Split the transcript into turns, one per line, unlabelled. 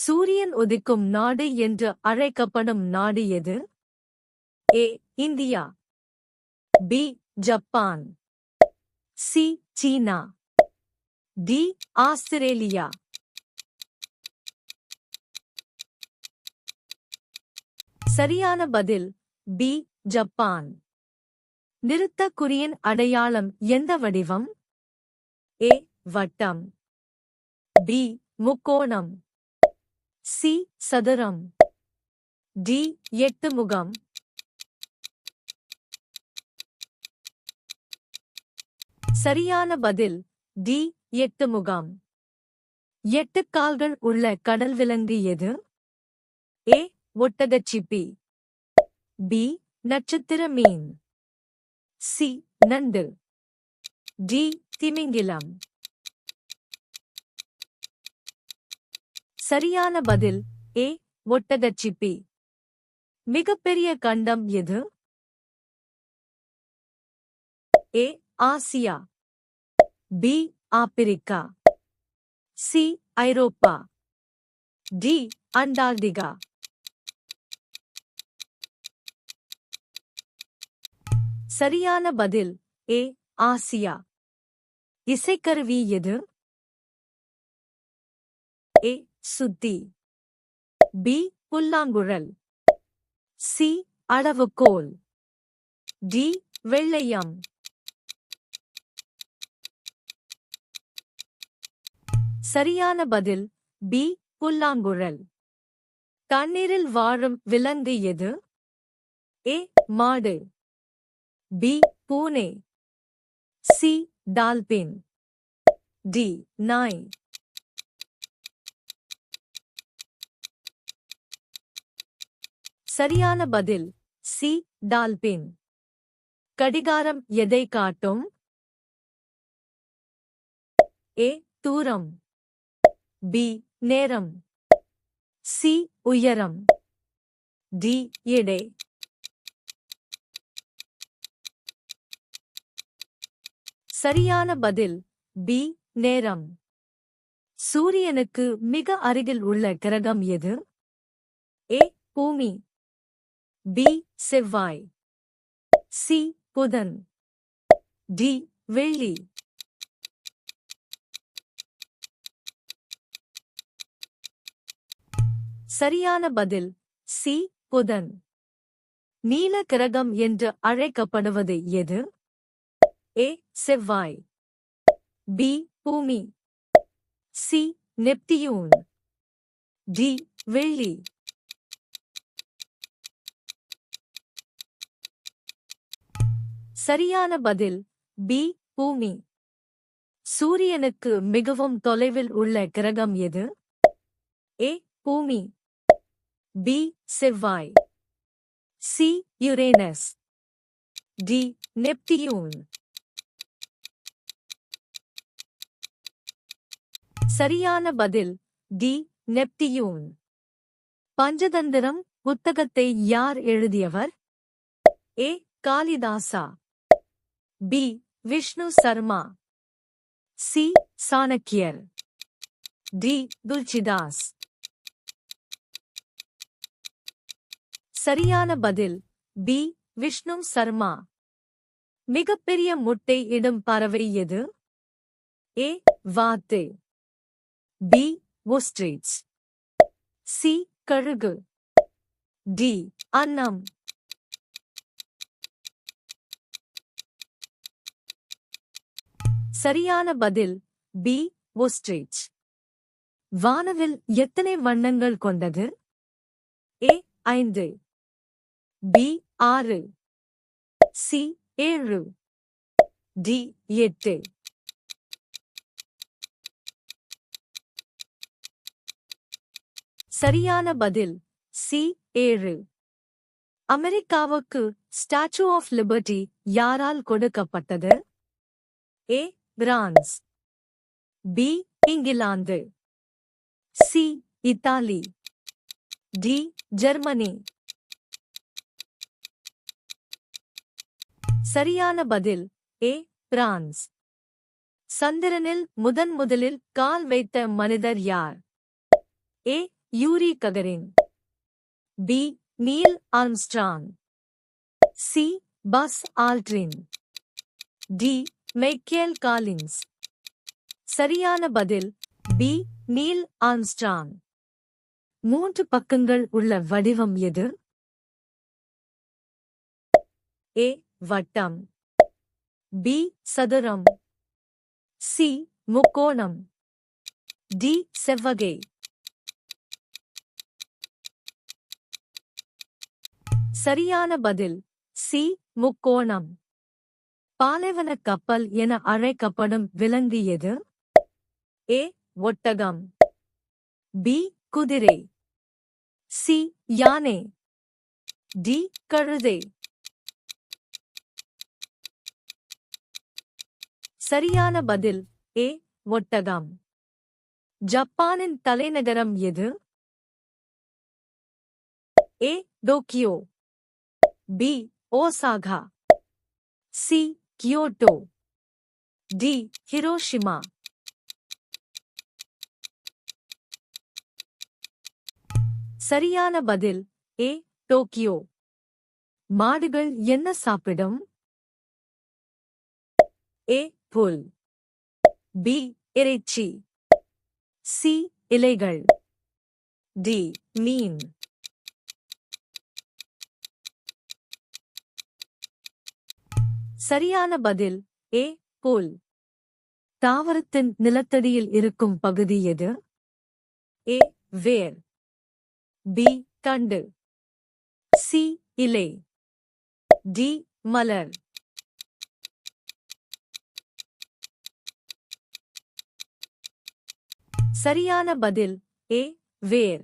சூரியன் உதிக்கும் நாடு என்று அழைக்கப்படும் நாடு எது? ஏ. இந்தியா. பி. ஜப்பான். சி. சீனா. டி. ஆஸ்திரேலியா. சரியான பதில் பி. ஜப்பான். நிறுத்தக் குறியின் அடையாளம் எந்த வடிவம்? ஏ. வட்டம். பி. முக்கோணம். சி. சதுரம். டி. 8 முகம். சரியான பதில் டி. 8 முகம். 8 கால்கள் உள்ள கடல் விலங்கு எது? ஏ. ஒட்டகச்சிப்பி. பி. நட்சத்திர மீன். சி. நண்டு. டி. திமிங்கிலம். சரியான பதில் ஏ. ஒட்டகச்சிப்பி. மிகப்பெரிய கண்டம் எது? ஏ. ஆசியா. பி. ஆப்பிரிக்கா. சி. ஐரோப்பா. டி. அண்டார்டிகா. சரியான பதில் ஏ. ஆசியா. இசைக்கருவி எது? ஏ. சுத்தி. பி. புல்லாங்குழல். சி. அளவுகோல். டி. வெள்ளையம். சரியான பதில் பி. புல்லாங்குழல். தண்ணீரில் வாழும் விலங்கு எது? ஏ. மாடு. பி. பூனை. சி. டால்பின். டி. நாய். சரியான பதில் சி. டால்பின். கடிகாரம் எதை காட்டும்? ஏ. தூரம். பி. நேரம். சி. உயரம். டி. எடை. சரியான பதில் பி. நேரம். சூரியனுக்கு மிக அருகில் உள்ள கிரகம் எது? ஏ. பூமி. பி. செவ்வாய். சி. புதன். டி. வெள்ளி. சரியான பதில் சி. புதன். நீல கிரகம் என்று அழைக்கப்படுவது எது? ஏ. செவ்வாய். பி. பூமி. சி. நெப்டியூன். டி. வெள்ளி. சரியான பதில் பி. பூமி. சூரியனுக்கு மிகவும் தொலைவில் உள்ள கிரகம் எது? ஏ. பூமி. பி. செவ்வாய். சி. யுரேனஸ். டி. நெப்டியூன். சரியான பதில் டி. நெப்டியூன். பஞ்சதந்திரம் புத்தகத்தை யார் எழுதியவர்? A. Kalidasa. B. Vishnu Sharma. C. Chanakya. D. Tulsidas. சரியான பதில் பி. விஷ்ணு சர்மா. மிகப்பெரிய முட்டை இடும் பறவை எது? ஏ. வாத்து. பி. ஓஸ்ட்ரிச். சி. கழுகு. டி. அன்னம். சரியான பதில் பி. ஓஸ்ட்ரிச். வானவில் எத்தனை வண்ணங்கள் கொண்டது? ஏ. 5. பி. 6. சி. 7. டி. 8. சரியான பதில் சி. 7. அமெரிக்காவுக்கு ஸ்டாச்சு ஆஃப் லிபர்ட்டி யாரால் கொடுக்கப்பட்டது? ஏ. பிரான்ஸ். பி. இங்கிலாந்து. சி. இத்தாலி. டி. ஜெர்மனி. சரியான பதில் ஏ. பிரான்ஸ். சந்திரனில் முதலில் கால் வைத்த மனிதர் யார்? A. Yuri Gagarin. B. Neil Armstrong. C. Buzz Aldrin. D. Michael Collins. சரியான பதில் பி. Neil Armstrong. 3 பக்கங்கள் உள்ள வடிவம் எது? ஏ. வட்டம். பி. சதுரம். சி. முக்கோணம். டி. செவ்வகை. சரியான பதில் சி. முக்கோணம். பாலைவன கப்பல் என அழைக்கப்படும் விலங்கு எது? ஏ. ஒட்டகம். பி. குதிரை. சி. யானை. டி. கழுதை. சரியான பதில் ஏ. ஒட்டகம். ஜப்பானின் தலைநகரம் எது? A. Tokyo. B. Osaka. C. Kyoto. D. Hiroshima. சரியான பதில் ஏ. டோக்கியோ. மாடுகள் என்ன சாப்பிடும்? ஏ. புல். பி. இறைச்சி. சி. இலைகள். டி. மீன். சரியான பதில் ஏ. புல். தாவரத்தின் நிலத்தடியில் இருக்கும் பகுதி எது? ஏ. வேர். பி. தண்டு. சி. இலை. டி. மலர். சரியான பதில் ஏ. வேர்.